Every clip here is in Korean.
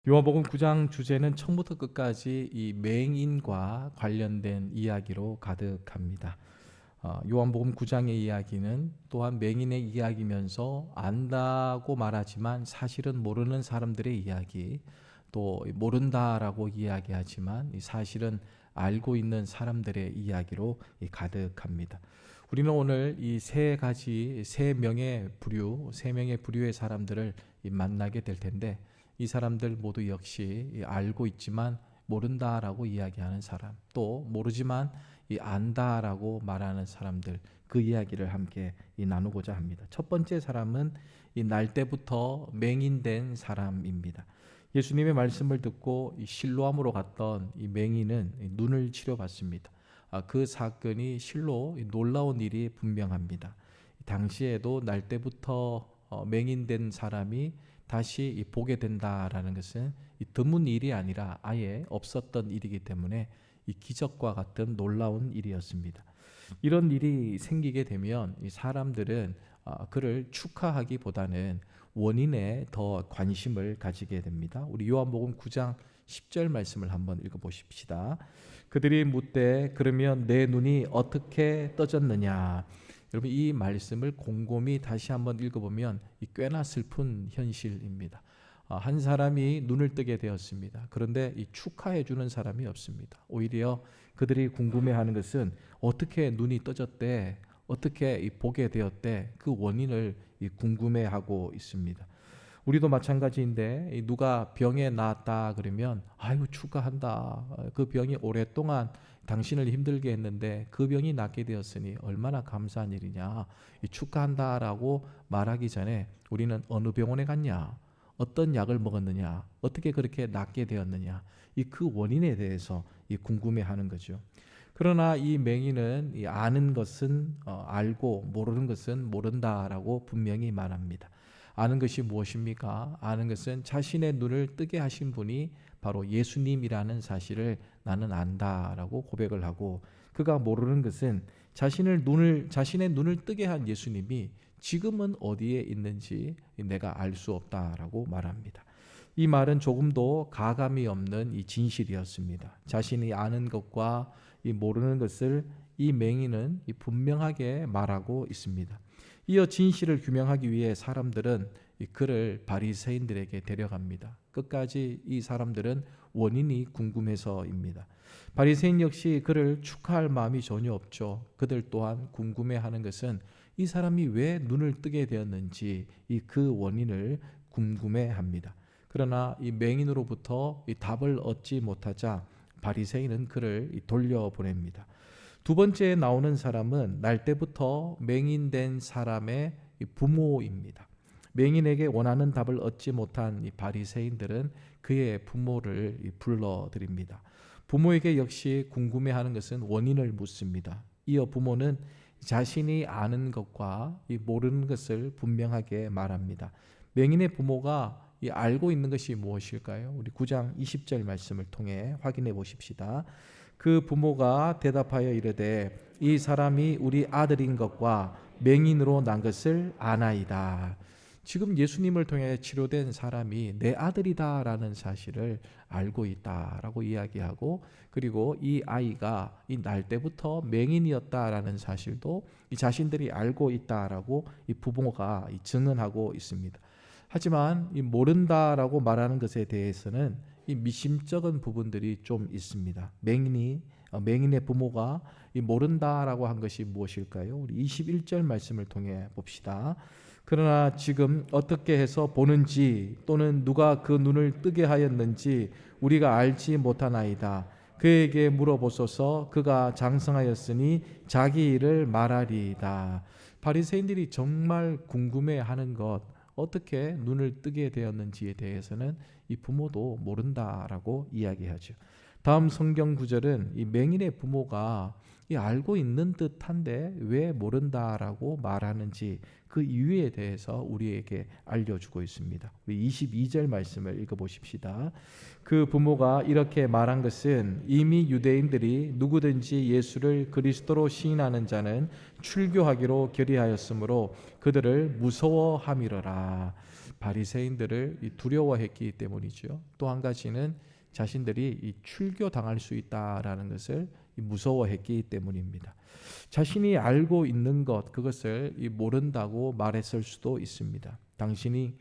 요한복음 9장 주제는 처음부터 끝까지 이 맹인과 관련된 이야기로 가득합니다. 요한복음 9장의 이야기는 또한 맹인의 이야기면서 안다고 말하지만 사실은 모르는 사람들의 이야기, 또 모른다라고 이야기하지만 사실은 알고 있는 사람들의 이야기로 가득합니다. 우리는 오늘 이 세 명의 부류의 사람들을 만나게 될 텐데, 이 사람들 모두 역시 알고 있지만 모른다라고 이야기하는 사람, 또 모르지만 안다라고 말하는 사람들, 그 이야기를 함께 나누고자 합니다. 첫 번째 사람은 날 때부터 맹인된 사람입니다. 예수님의 말씀을 듣고 실로암으로 갔던 이 맹인은 눈을 치료받습니다. 그 사건이 실로 놀라운 일이 분명합니다. 당시에도 날 때부터 맹인된 사람이 다시 보게 된다라는 것은 드문 일이 아니라 아예 없었던 일이기 때문에 이 기적과 같은 놀라운 일이었습니다. 이런 일이 생기게 되면 이 사람들은 그를 축하하기보다는 원인에 더 관심을 가지게 됩니다. 우리 요한복음 9장 10절 말씀을 한번 읽어보십시다. 그들이 묻되 그러면 내 눈이 어떻게 떠졌느냐. 여러분, 이 말씀을 곰곰이 다시 한번 읽어보면 꽤나 슬픈 현실입니다. 한 사람이 눈을 뜨게 되었습니다. 그런데 축하해 주는 사람이 없습니다. 오히려 그들이 궁금해하는 것은 어떻게 눈이 떠졌대, 어떻게 보게 되었대, 그 원인을 궁금해하고 있습니다. 우리도 마찬가지인데, 누가 병에 나았다 그러면 아유 축하한다, 그 병이 오랫동안 당신을 힘들게 했는데 그 병이 낫게 되었으니 얼마나 감사한 일이냐, 축하한다라고 말하기 전에 우리는 어느 병원에 갔냐, 어떤 약을 먹었느냐, 어떻게 그렇게 낫게 되었느냐, 그 원인에 대해서 궁금해하는 거죠. 그러나 이 맹인은 아는 것은 알고 모르는 것은 모른다라고 분명히 말합니다. 아는 것이 무엇입니까? 아는 것은 자신의 눈을 뜨게 하신 분이 바로 예수님이라는 사실을 나는 안다라고 고백을 하고, 그가 모르는 것은 자신의 눈을 뜨게 한 예수님이 지금은 어디에 있는지 내가 알 수 없다라고 말합니다. 이 말은 조금도 가감이 없는 이 진실이었습니다. 자신이 아는 것과 이 모르는 것을 이 맹인은 분명하게 말하고 있습니다. 이어 진실을 규명하기 위해 사람들은 그를 바리새인들에게 데려갑니다. 끝까지 이 사람들은 원인이 궁금해서입니다. 바리새인 역시 그를 축하할 마음이 전혀 없죠. 그들 또한 궁금해하는 것은 이 사람이 왜 눈을 뜨게 되었는지 그 원인을 궁금해합니다. 그러나 이 맹인으로부터 답을 얻지 못하자 바리새인은 그를 돌려보냅니다. 두 번째에 나오는 사람은 날 때부터 맹인된 사람의 부모입니다. 맹인에게 원하는 답을 얻지 못한 이 바리새인들은 그의 부모를 불러들입니다. 부모에게 역시 궁금해하는 것은 원인을 묻습니다. 이어 부모는 자신이 아는 것과 모르는 것을 분명하게 말합니다. 맹인의 부모가 알고 있는 것이 무엇일까요? 우리 9장 20절 말씀을 통해 확인해 보십시다. 그 부모가 대답하여 이르되 이 사람이 우리 아들인 것과 맹인으로 난 것을 아나이다. 지금 예수님을 통해 치료된 사람이 내 아들이다라는 사실을 알고 있다라고 이야기하고, 그리고 이 아이가 이 날 때부터 맹인이었다라는 사실도 이 자신들이 알고 있다라고 이 부모가 증언하고 있습니다. 하지만 이 모른다라고 말하는 것에 대해서는 이 미심쩍은 부분들이 좀 있습니다. 맹인의 부모가 이 모른다라고 한 것이 무엇일까요? 우리 21절 말씀을 통해 봅시다. 그러나 지금 어떻게 해서 보는지 또는 누가 그 눈을 뜨게 하였는지 우리가 알지 못하나이다. 그에게 물어보소서. 그가 장성하였으니 자기 일을 말하리이다. 바리새인들이 정말 궁금해하는 것, 어떻게 눈을 뜨게 되었는지에 대해서는 이 부모도 모른다라고 이야기하죠. 다음 성경 구절은 이 맹인의 부모가 알고 있는 듯한데 왜 모른다라고 말하는지 그 이유에 대해서 우리에게 알려주고 있습니다. 우리 22절 말씀을 읽어보십시다. 그 부모가 이렇게 말한 것은 이미 유대인들이 누구든지 예수를 그리스도로 시인하는 자는 출교하기로 결의하였으므로 그들을 무서워함이로라. 바리새인들을 두려워했기 때문이죠. 또 한 가지는 자신들이 출교 당할 수 있다라는 것을 무서워했기 때문입니다. 자신이 알고 있는 것, 그것을 모른다고 말했을 수도 있습니다. 당신이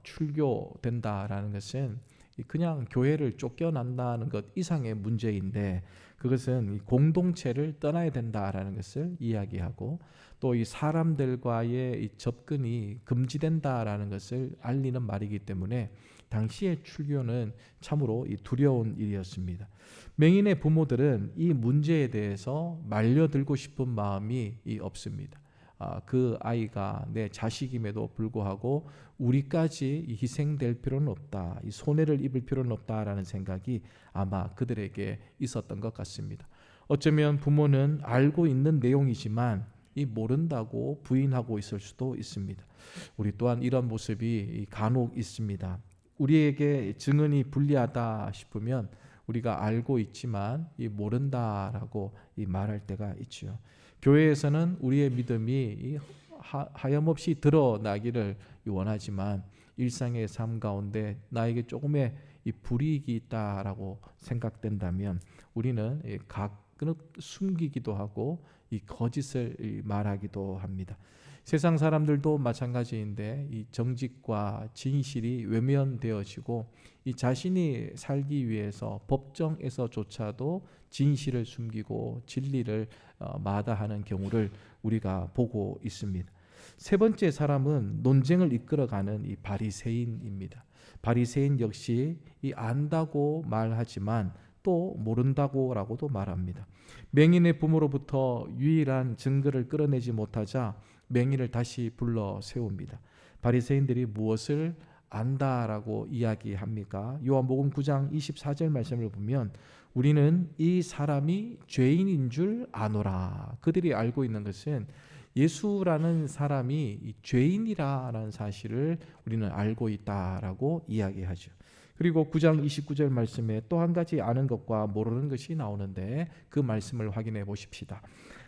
출교된다라는 것은 그냥 교회를 쫓겨난다는 것 이상의 문제인데, 그것은 공동체를 떠나야 된다라는 것을 이야기하고, 또 이 사람들과의 이 접근이 금지된다라는 것을 알리는 말이기 때문에 당시의 출교는 참으로 두려운 일이었습니다. 맹인의 부모들은 이 문제에 대해서 말려들고 싶은 마음이 없습니다. 그 아이가 내 자식임에도 불구하고 우리까지 희생될 필요는 없다, 이 손해를 입을 필요는 없다라는 생각이 아마 그들에게 있었던 것 같습니다. 어쩌면 부모는 알고 있는 내용이지만 모른다고 부인하고 있을 수도 있습니다. 우리 또한 이런 모습이 간혹 있습니다. 우리에게 증언이 불리하다 싶으면 우리가 알고 있지만 모른다라고 말할 때가 있죠. 교회에서는 우리의 믿음이 하염없이 드러나기를 원하지만 일상의 삶 가운데 나에게 조금의 불이익이 있다라고 생각된다면 우리는 가끔 숨기기도 하고 거짓을 말하기도 합니다. 세상 사람들도 마찬가지인데 이 정직과 진실이 외면되어지고 이 자신이 살기 위해서 법정에서조차도 진실을 숨기고 진리를 마다하는 경우를 우리가 보고 있습니다. 세 번째 사람은 논쟁을 이끌어가는 이 바리새인입니다. 바리새인 역시 안다고 말하지만 또 모른다고라고도 말합니다. 맹인의 부모로부터 유일한 증거를 끌어내지 못하자 맹인을 다시 불러 세웁니다. 바리새인들이 무엇을 안다라고 이야기합니까? 요한복음 9장 24절 말씀을 보면 우리는 이 사람이 죄인인 줄 아노라. 그들이 알고 있는 것은 예수라는 사람이 죄인이라는 사실을 우리는 알고 있다라고 이야기하죠. 그리고 9장 29절 말씀에 또 한 가지 아는 것과 모르는 것이 나오는데 그 말씀을 확인해 보십시다.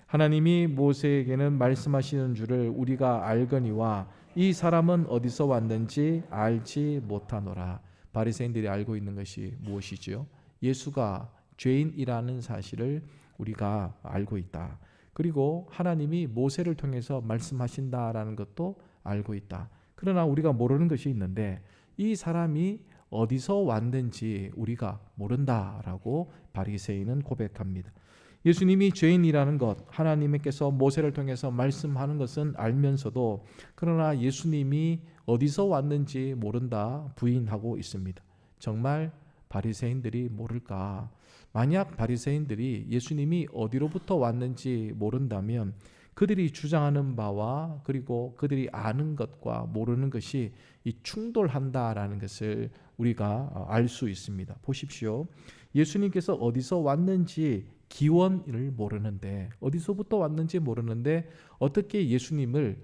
하나님이 모세에게는 말씀하시는 줄을 우리가 알거니와 이 사람은 어디서 왔는지 알지 못하노라. 바리새인들이 알고 있는 것이 무엇이죠? 예수가 죄인이라는 사실을 우리가 알고 있다. 그리고 하나님이 모세를 통해서 말씀하신다라는 것도 알고 있다. 그러나 우리가 모르는 것이 있는데 이 사람이 어디서 왔는지 우리가 모른다라고 바리새인은 고백합니다. 예수님이 죄인이라는 것, 하나님께서 모세를 통해서 말씀하는 것은 알면서도 그러나 예수님이 어디서 왔는지 모른다 부인하고 있습니다. 정말 바리새인들이 모를까? 만약 바리새인들이 예수님이 어디로부터 왔는지 모른다면 그들이 주장하는 바와 그리고 그들이 아는 것과 모르는 것이 충돌한다라는 것을 우리가 알 수 있습니다. 보십시오. 예수님께서 어디서 왔는지 기원을 모르는데, 어디서부터 왔는지 모르는데 어떻게 예수님을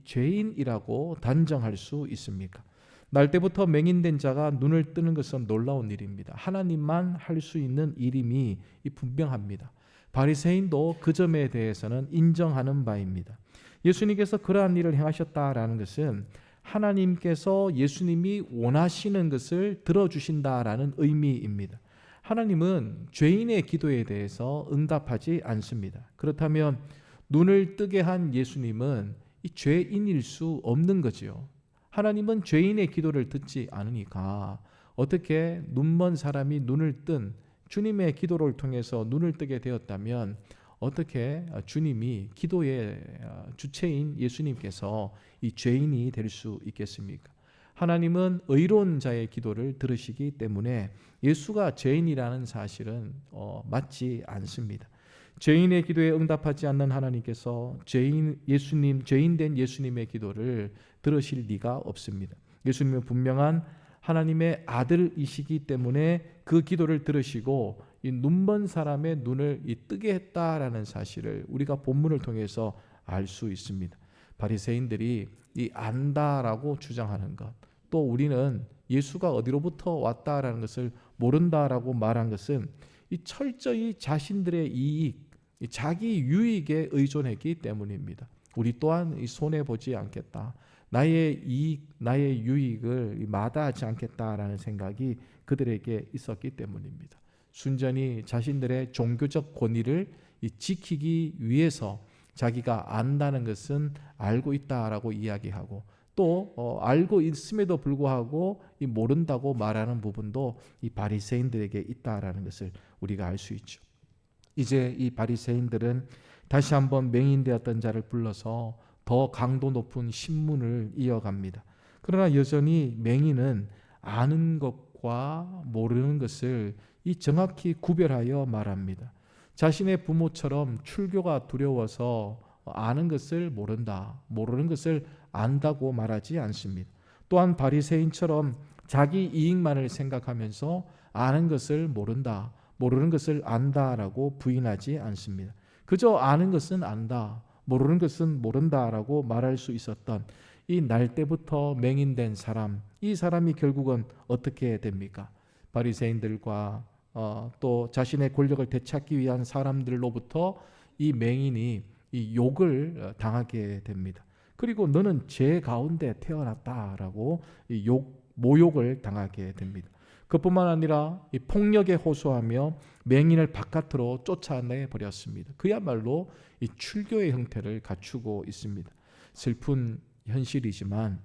죄인이라고 단정할 수 있습니까? 날 때부터 맹인된 자가 눈을 뜨는 것은 놀라운 일입니다. 하나님만 할 수 있는 일임이 분명합니다. 바리새인도 그 점에 대해서는 인정하는 바입니다. 예수님께서 그러한 일을 행하셨다라는 것은 하나님께서 예수님이 원하시는 것을 들어주신다라는 의미입니다. 하나님은 죄인의 기도에 대해서 응답하지 않습니다. 그렇다면 눈을 뜨게 한 예수님은 죄인일 수 없는 거지요. 하나님은 죄인의 기도를 듣지 않으니까 어떻게 눈먼 사람이 눈을 뜬 주님의 기도를 통해서 눈을 뜨게 되었다면 어떻게 주님이 기도의 주체인 예수님께서 이 죄인이 될 수 있겠습니까? 하나님은 의로운 자의 기도를 들으시기 때문에 예수가 죄인이라는 사실은 맞지 않습니다. 죄인의 기도에 응답하지 않는 하나님께서 죄인된 예수님의 기도를 들으실 리가 없습니다. 예수님은 분명한 하나님의 아들이시기 때문에 그 기도를 들으시고 이 눈먼 사람의 눈을 뜨게 했다라는 사실을 우리가 본문을 통해서 알 수 있습니다. 바리새인들이 안다라고 주장하는 것, 또 우리는 예수가 어디로부터 왔다라는 것을 모른다라고 말한 것은 철저히 자신들의 이익, 자기 유익에 의존했기 때문입니다. 우리 또한 손해 보지 않겠다. 나의 이익, 나의 유익을 마다하지 않겠다라는 생각이 그들에게 있었기 때문입니다. 순전히 자신들의 종교적 권위를 지키기 위해서 자기가 안다는 것은 알고 있다라고 이야기하고 또 알고 있음에도 불구하고 모른다고 말하는 부분도 이 바리새인들에게 있다라는 것을 우리가 알 수 있죠. 이제 이 바리새인들은 다시 한번 맹인되었던 자를 불러서 더 강도 높은 신문을 이어갑니다. 그러나 여전히 맹인은 아는 것과 모르는 것을 정확히 구별하여 말합니다. 자신의 부모처럼 출교가 두려워서 아는 것을 모른다, 모르는 것을 안다고 말하지 않습니다. 또한 바리새인처럼 자기 이익만을 생각하면서 아는 것을 모른다, 모르는 것을 안다라고 부인하지 않습니다. 그저 아는 것은 안다, 모르는 것은 모른다라고 말할 수 있었던 이 날 때부터 맹인된 사람, 이 사람이 결국은 어떻게 됩니까? 바리새인들과 또 자신의 권력을 되찾기 위한 사람들로부터 이 맹인이 이 욕을 당하게 됩니다. 그리고 너는 죄 가운데 태어났다라고 모욕을 당하게 됩니다. 그뿐만 아니라 이 폭력에 호소하며 맹인을 바깥으로 쫓아내 버렸습니다. 그야말로 이 출교의 형태를 갖추고 있습니다. 슬픈 현실이지만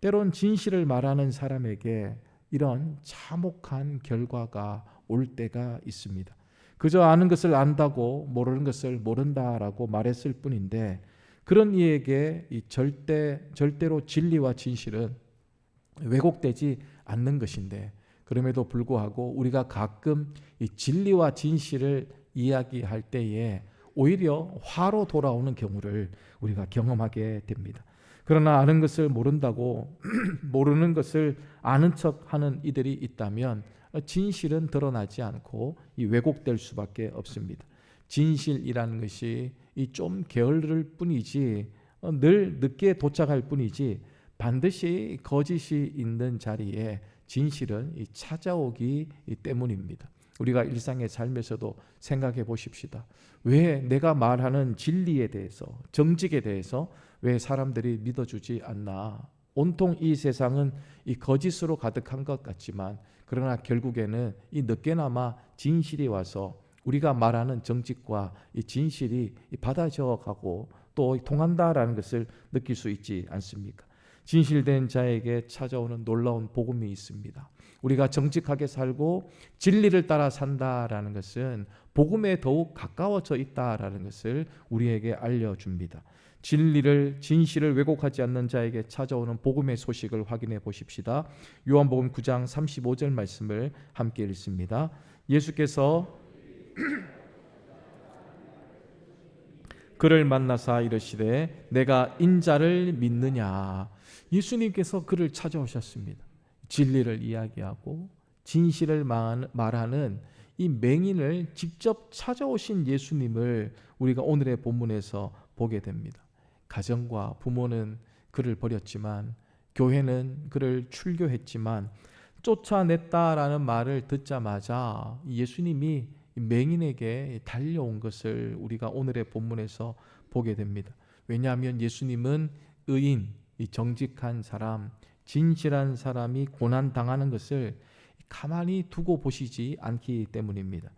때론 진실을 말하는 사람에게 이런 참혹한 결과가 올 때가 있습니다. 그저 아는 것을 안다고 모르는 것을 모른다라고 말했을 뿐인데 그런 이에게 절대로 진리와 진실은 왜곡되지 않는 것인데 그럼에도 불구하고 우리가 가끔 이 진리와 진실을 이야기할 때에 오히려 화로 돌아오는 경우를 우리가 경험하게 됩니다. 그러나 아는 것을 모른다고 모르는 것을 아는 척하는 이들이 있다면 진실은 드러나지 않고 왜곡될 수밖에 없습니다. 진실이라는 것이 좀 게으를 뿐이지 늘 늦게 도착할 뿐이지 반드시 거짓이 있는 자리에 진실은 찾아오기 때문입니다. 우리가 일상의 삶에서도 생각해 보십시다. 왜 내가 말하는 진리에 대해서, 정직에 대해서 왜 사람들이 믿어주지 않나? 온통 이 세상은 거짓으로 가득한 것 같지만 그러나 결국에는 늦게나마 진실이 와서 우리가 말하는 정직과 이 진실이 받아져 가고 또 통한다라는 것을 느낄 수 있지 않습니까? 진실된 자에게 찾아오는 놀라운 복음이 있습니다. 우리가 정직하게 살고 진리를 따라 산다라는 것은 복음에 더욱 가까워져 있다라는 것을 우리에게 알려줍니다. 진실을 왜곡하지 않는 자에게 찾아오는 복음의 소식을 확인해 보십시다. 요한복음 9장 35절 말씀을 함께 읽습니다. 예수께서 그를 만나사 이르시되 내가 인자를 믿느냐. 예수님께서 그를 찾아오셨습니다. 진리를 이야기하고 진실을 말하는 이 맹인을 직접 찾아오신 예수님을 우리가 오늘의 본문에서 보게 됩니다. 가정과 부모는 그를 버렸지만 교회는 그를 출교했지만 쫓아냈다라는 말을 듣자마자 예수님이 맹인에게 달려온 것을 우리가 오늘의 본문에서 보게 됩니다. 왜냐하면 예수님은 의인, 정직한 사람, 진실한 사람이 고난당하는 것을 가만히 두고 보시지 않기 때문입니다.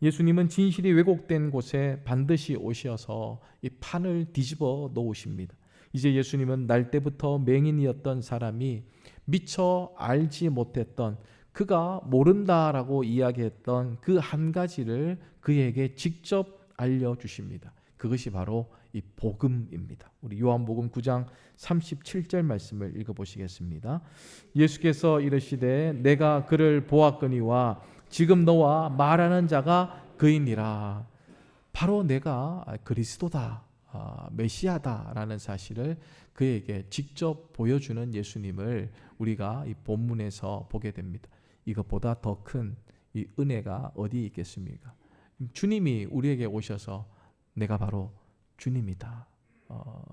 예수님은 진실이 왜곡된 곳에 반드시 오셔서 이 판을 뒤집어 놓으십니다. 이제 예수님은 날 때부터 맹인이었던 사람이 미처 알지 못했던 그가 모른다라고 이야기했던 그 한 가지를 그에게 직접 알려주십니다. 그것이 바로 이 복음입니다. 우리 요한복음 9장 37절 말씀을 읽어보시겠습니다. 예수께서 이르시되 내가 그를 보았거니와 지금 너와 말하는 자가 그이니라. 바로 내가 그리스도다, 메시아다라는 사실을 그에게 직접 보여주는 예수님을 우리가 이 본문에서 보게 됩니다. 이것보다 더 큰 이 은혜가 어디 있겠습니까? 주님이 우리에게 오셔서 내가 바로 주님이다,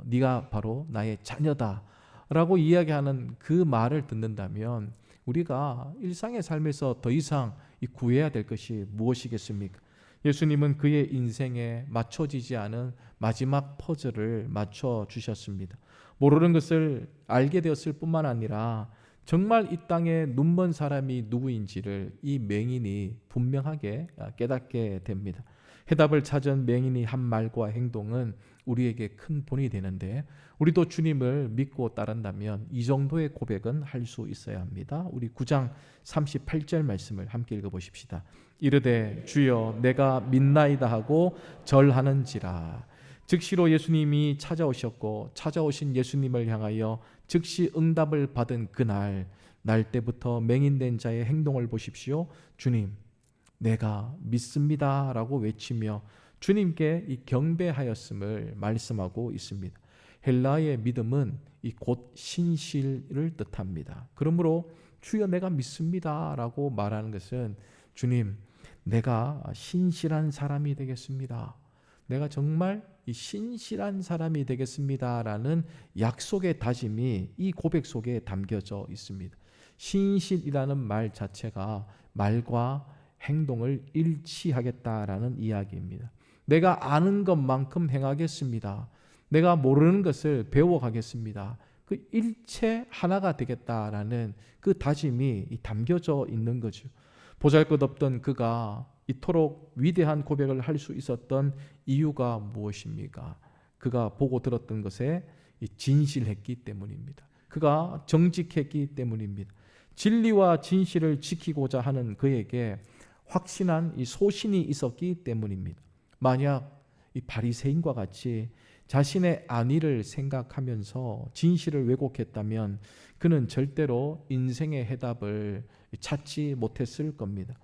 네가 바로 나의 자녀다 라고 이야기하는 그 말을 듣는다면 우리가 일상의 삶에서 더 이상 구해야 될 것이 무엇이겠습니까? 예수님은 그의 인생에 맞춰지지 않은 마지막 퍼즐을 맞춰 주셨습니다. 모르는 것을 알게 되었을 뿐만 아니라 정말 이 땅에 눈먼 사람이 누구인지를 이 맹인이 분명하게 깨닫게 됩니다. 해답을 찾은 맹인이 한 말과 행동은 우리에게 큰 본이 되는데, 우리도 주님을 믿고 따른다면 이 정도의 고백은 할 수 있어야 합니다. 우리 9장 38절 말씀을 함께 읽어보십시다. 이르되 주여 내가 믿나이다 하고 절하는지라. 즉시로 예수님이 찾아오셨고 찾아오신 예수님을 향하여 즉시 응답을 받은 그날, 날 때부터 맹인된 자의 행동을 보십시오. 주님 내가 믿습니다 라고 외치며 주님께 이 경배하였음을 말씀하고 있습니다. 헬라의 믿음은 이 곧 신실을 뜻합니다. 그러므로 주여 내가 믿습니다 라고 말하는 것은 주님 내가 신실한 사람이 되겠습니다. 내가 정말 이 신실한 사람이 되겠습니다 라는 약속의 다짐이 이 고백 속에 담겨져 있습니다. 신실이라는 말 자체가 말과 행동을 일치하겠다라는 이야기입니다. 내가 아는 것만큼 행하겠습니다. 내가 모르는 것을 배워가겠습니다. 그 일체 하나가 되겠다라는 그 다짐이 담겨져 있는 거죠. 보잘것없던 그가 이토록 위대한 고백을 할 수 있었던 이유가 무엇입니까? 그가 보고 들었던 것에 진실했기 때문입니다. 그가 정직했기 때문입니다. 진리와 진실을 지키고자 하는 그에게 확신한 이 소신이 있었기 때문입니다. 만약 이 바리새인과 같이 자신의 안위를 생각하면서 진실을 왜곡했다면 그는 절대로 인생의 해답을 찾지 못했을 겁니다.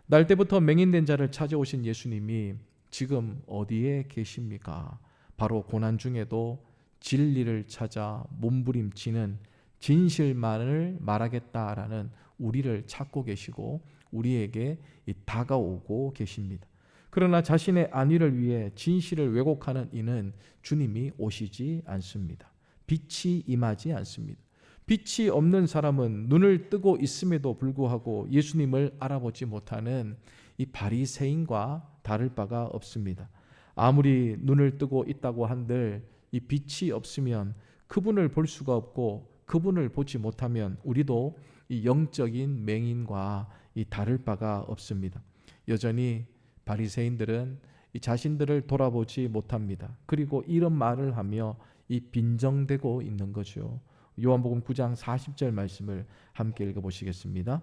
날 때부터 맹인된 자를 찾아오신 예수님이 지금 어디에 계십니까? 바로 고난 중에도 진리를 찾아 몸부림치는 진실만을 말하겠다라는 우리를 찾고 계시고 우리에게 다가오고 계십니다. 그러나 자신의 안위를 위해 진실을 왜곡하는 이는 주님이 오시지 않습니다. 빛이 임하지 않습니다. 빛이 없는 사람은 눈을 뜨고 있음에도 불구하고 예수님을 알아보지 못하는 이 바리새인과 다를 바가 없습니다. 아무리 눈을 뜨고 있다고 한들 이 빛이 없으면 그분을 볼 수가 없고 그분을 보지 못하면 우리도 이 영적인 맹인과 이 다를 바가 없습니다. 여전히 바리새인들은 이 자신들을 돌아보지 못합니다. 그리고 이런 말을 하며 이 빈정대고 있는 거죠. 요한복음 9장 40절 말씀을 함께 읽어보시겠습니다.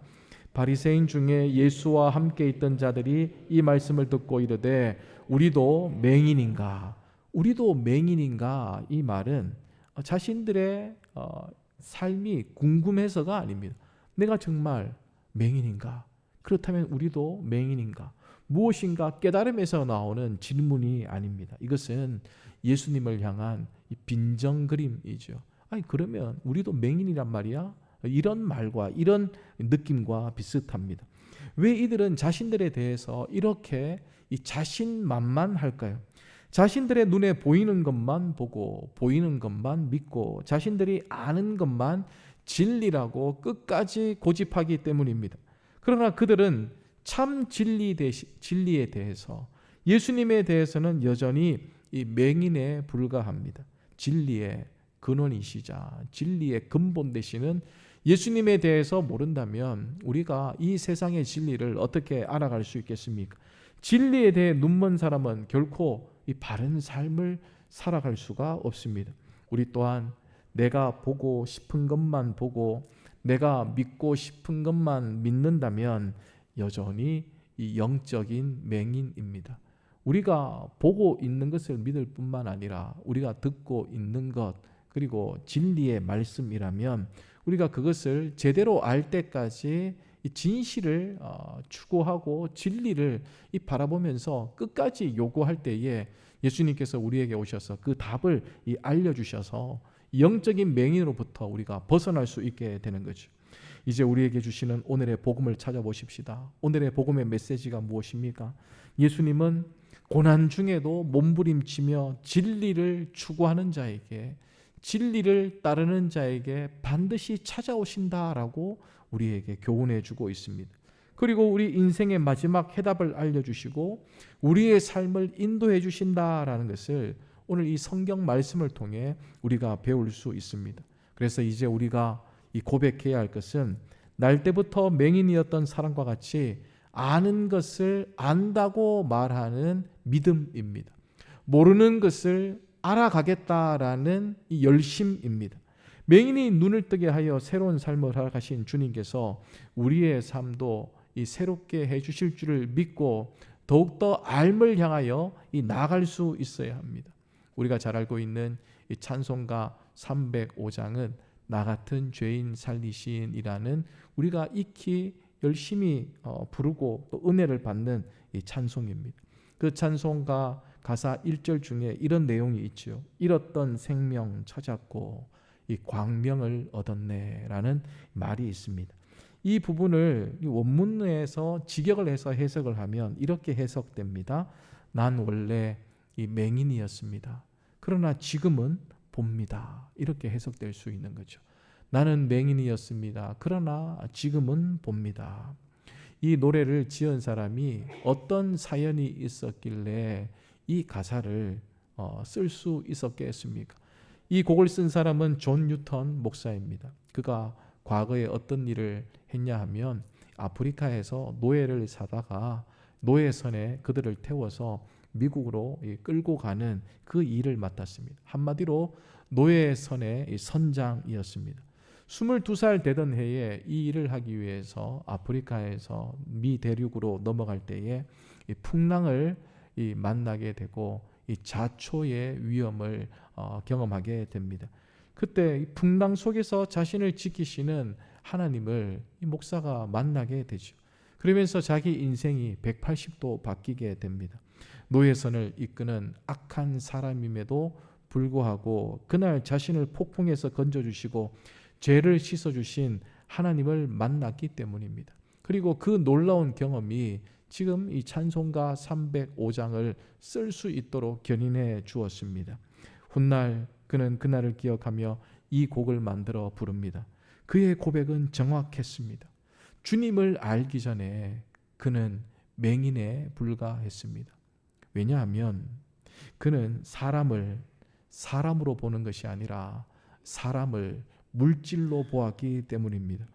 바리새인 중에 예수와 함께 있던 자들이 이 말씀을 듣고 이르되 우리도 맹인인가? 우리도 맹인인가? 이 말은 자신들의 삶이 궁금해서가 아닙니다. 내가 정말 맹인인가? 그렇다면 우리도 맹인인가? 무엇인가 깨달음에서 나오는 질문이 아닙니다. 이것은 예수님을 향한 빈정그림이죠. 아니 그러면 우리도 맹인이란 말이야? 이런 말과 이런 느낌과 비슷합니다. 왜 이들은 자신들에 대해서 이렇게 자신만만할까요? 자신들의 눈에 보이는 것만 보고 보이는 것만 믿고 자신들이 아는 것만 진리라고 끝까지 고집하기 때문입니다. 그러나 그들은 참 진리에 대해서 예수님에 대해서는 여전히 이 맹인에 불과합니다. 진리의 근원이시자 진리의 근본 되시는 예수님에 대해서 모른다면 우리가 이 세상의 진리를 어떻게 알아갈 수 있겠습니까? 진리에 대해 눈먼 사람은 결코 이 바른 삶을 살아갈 수가 없습니다. 우리 또한 내가 보고 싶은 것만 보고 내가 믿고 싶은 것만 믿는다면 여전히 이 영적인 맹인입니다. 우리가 보고 있는 것을 믿을 뿐만 아니라 우리가 듣고 있는 것 그리고 진리의 말씀이라면 우리가 그것을 제대로 알 때까지 이 진실을 추구하고 진리를 바라보면서 끝까지 요구할 때에 예수님께서 우리에게 오셔서 그 답을 알려주셔서 영적인 맹인으로부터 우리가 벗어날 수 있게 되는 거죠. 이제 우리에게 주시는 오늘의 복음을 찾아보십시다. 오늘의 복음의 메시지가 무엇입니까? 예수님은 고난 중에도 몸부림치며 진리를 추구하는 자에게 진리를 따르는 자에게 반드시 찾아오신다라고 우리에게 교훈해 주고 있습니다. 그리고 우리 인생의 마지막 해답을 알려주시고 우리의 삶을 인도해 주신다라는 것을 오늘 이 성경 말씀을 통해 우리가 배울 수 있습니다. 그래서 이제 우리가 이 고백해야 할 것은 날 때부터 맹인이었던 사람과 같이 아는 것을 안다고 말하는 믿음입니다. 모르는 것을 알아가겠다라는 이 열심입니다. 맹인이 눈을 뜨게 하여 새로운 삶을 허락하신 주님께서 우리의 삶도 이 새롭게 해주실 줄을 믿고 더욱더 알을 향하여 이 나아갈 수 있어야 합니다. 우리가 잘 알고 있는 이 찬송가 305장은 나 같은 죄인 살리신이라는 우리가 익히 열심히 부르고 또 은혜를 받는 이 찬송입니다. 그 찬송가 가사 1절 중에 이런 내용이 있죠. 잃었던 생명 찾았고 이 광명을 얻었네 라는 말이 있습니다. 이 부분을 원문에서 직역을 해서 해석을 하면 이렇게 해석됩니다. 난 원래 이 맹인이었습니다. 그러나 지금은 봅니다. 이렇게 해석될 수 있는 거죠. 나는 맹인이었습니다. 그러나 지금은 봅니다. 이 노래를 지은 사람이 어떤 사연이 있었길래 이 가사를 쓸 수 있었겠습니까? 이 곡을 쓴 사람은 존 뉴턴 목사입니다. 그가 과거에 어떤 일을 했냐 하면 아프리카에서 노예를 사다가 노예선에 그들을 태워서 미국으로 끌고 가는 그 일을 맡았습니다. 한마디로 노예선의 선장이었습니다. 22살 되던 해에 이 일을 하기 위해서 아프리카에서 미 대륙으로 넘어갈 때에 이 풍랑을 만나게 되고 이 자초의 위험을 경험하게 됩니다. 그때 이 풍랑 속에서 자신을 지키시는 하나님을 이 목사가 만나게 되죠. 그러면서 자기 인생이 180도 바뀌게 됩니다. 노예선을 이끄는 악한 사람임에도 불구하고 그날 자신을 폭풍에서 건져주시고 죄를 씻어주신 하나님을 만났기 때문입니다. 그리고 그 놀라운 경험이 지금 이 찬송가 305장을 쓸 수 있도록 견인해 주었습니다. 훗날 그는 그날을 기억하며 이 곡을 만들어 부릅니다. 그의 고백은 정확했습니다. 주님을 알기 전에 그는 맹인에 불과했습니다. 왜냐하면 그는 사람을 사람으로 보는 것이 아니라 사람을 물질로 보았기 때문입니다.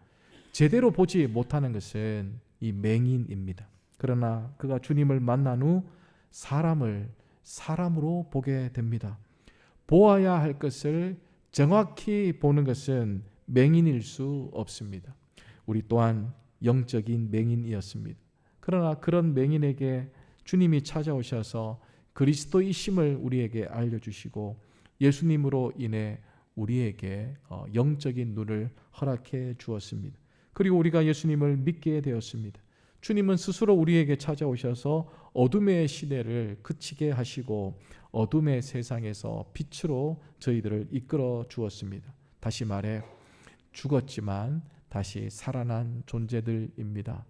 제대로 보지 못하는 것은 이 맹인입니다. 그러나 그가 주님을 만난 후 사람을 사람으로 보게 됩니다. 보아야 할 것을 정확히 보는 것은 맹인일 수 없습니다. 우리 또한 영적인 맹인이었습니다. 그러나 그런 맹인에게 주님이 찾아오셔서 그리스도이심을 우리에게 알려주시고 예수님으로 인해 우리에게 영적인 눈을 허락해 주었습니다. 그리고 우리가 예수님을 믿게 되었습니다. 주님은 스스로 우리에게 찾아오셔서 어둠의 시대를 그치게 하시고 어둠의 세상에서 빛으로 저희들을 이끌어 주었습니다. 다시 말해 죽었지만 다시 살아난 존재들입니다.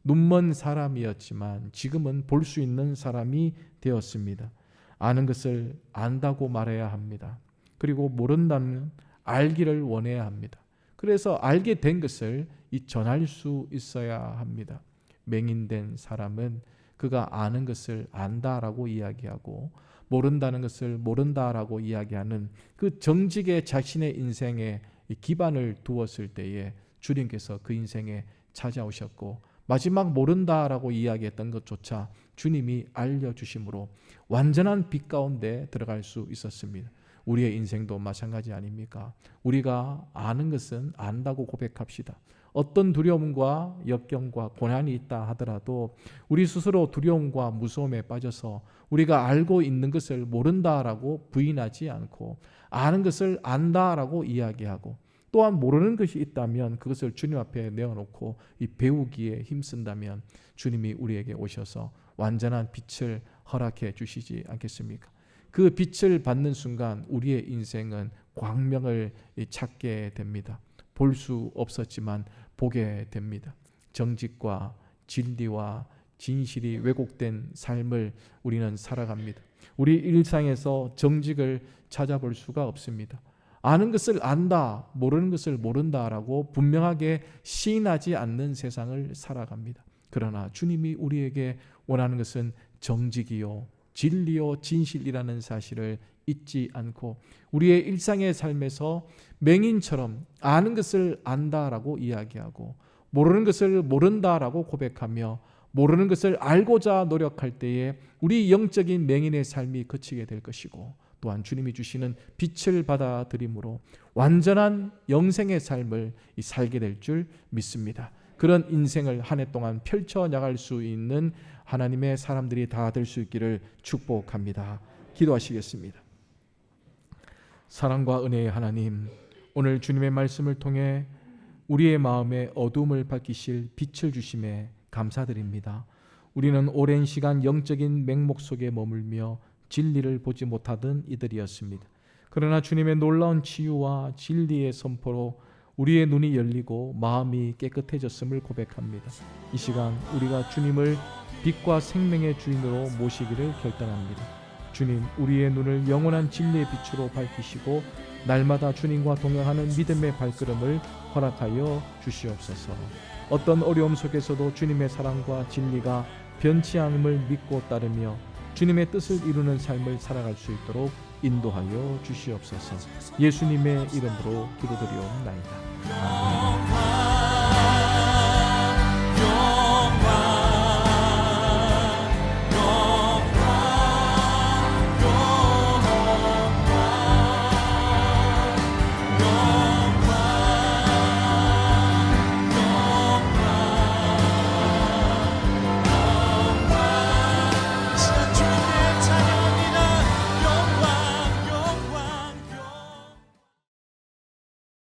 눈먼 사람이었지만 지금은 볼 수 있는 사람이 되었습니다. 아는 것을 안다고 말해야 합니다. 그리고 모른다면 알기를 원해야 합니다. 그래서 알게 된 것을 전할 수 있어야 합니다. 맹인된 사람은 그가 아는 것을 안다라고 이야기하고 모른다는 것을 모른다라고 이야기하는 그 정직에 자신의 인생에 기반을 두었을 때에 주님께서 그 인생에 찾아오셨고 마지막 모른다라고 이야기했던 것조차 주님이 알려주심으로 완전한 빛 가운데 들어갈 수 있었습니다. 우리의 인생도 마찬가지 아닙니까? 우리가 아는 것은 안다고 고백합시다. 어떤 두려움과 역경과 고난이 있다 하더라도 우리 스스로 두려움과 무서움에 빠져서 우리가 알고 있는 것을 모른다라고 부인하지 않고 아는 것을 안다라고 이야기하고 또한 모르는 것이 있다면 그것을 주님 앞에 내어놓고 배우기에 힘쓴다면 주님이 우리에게 오셔서 완전한 빛을 허락해 주시지 않겠습니까? 그 빛을 받는 순간 우리의 인생은 광명을 찾게 됩니다. 볼 수 없었지만 보게 됩니다. 정직과 진리와 진실이 왜곡된 삶을 우리는 살아갑니다. 우리 일상에서 정직을 찾아볼 수가 없습니다. 아는 것을 안다, 모르는 것을 모른다라고 분명하게 시인하지 않는 세상을 살아갑니다. 그러나 주님이 우리에게 원하는 것은 정직이요 진리요 진실이라는 사실을 잊지 않고 우리의 일상의 삶에서 맹인처럼 아는 것을 안다라고 이야기하고 모르는 것을 모른다라고 고백하며 모르는 것을 알고자 노력할 때에 우리 영적인 맹인의 삶이 그치게 될 것이고 또한 주님이 주시는 빛을 받아들임으로 완전한 영생의 삶을 살게 될 줄 믿습니다. 그런 인생을 한 해 동안 펼쳐나갈 수 있는 하나님의 사람들이 다 될 수 있기를 축복합니다. 기도하시겠습니다. 사랑과 은혜의 하나님, 오늘 주님의 말씀을 통해 우리의 마음에 어둠을 밝히실 빛을 주심에 감사드립니다. 우리는 오랜 시간 영적인 맹목 속에 머물며 진리를 보지 못하던 이들이었습니다. 그러나 주님의 놀라운 치유와 진리의 선포로 우리의 눈이 열리고 마음이 깨끗해졌음을 고백합니다. 이 시간 우리가 주님을 빛과 생명의 주인으로 모시기를 결단합니다. 주님, 우리의 눈을 영원한 진리의 빛으로 밝히시고 날마다 주님과 동행하는 믿음의 발걸음을 허락하여 주시옵소서. 어떤 어려움 속에서도 주님의 사랑과 진리가 변치 않음을 믿고 따르며 주님의 뜻을 이루는 삶을 살아갈 수 있도록 인도하여 주시옵소서. 예수님의 이름으로 기도드리옵나이다. 아멘.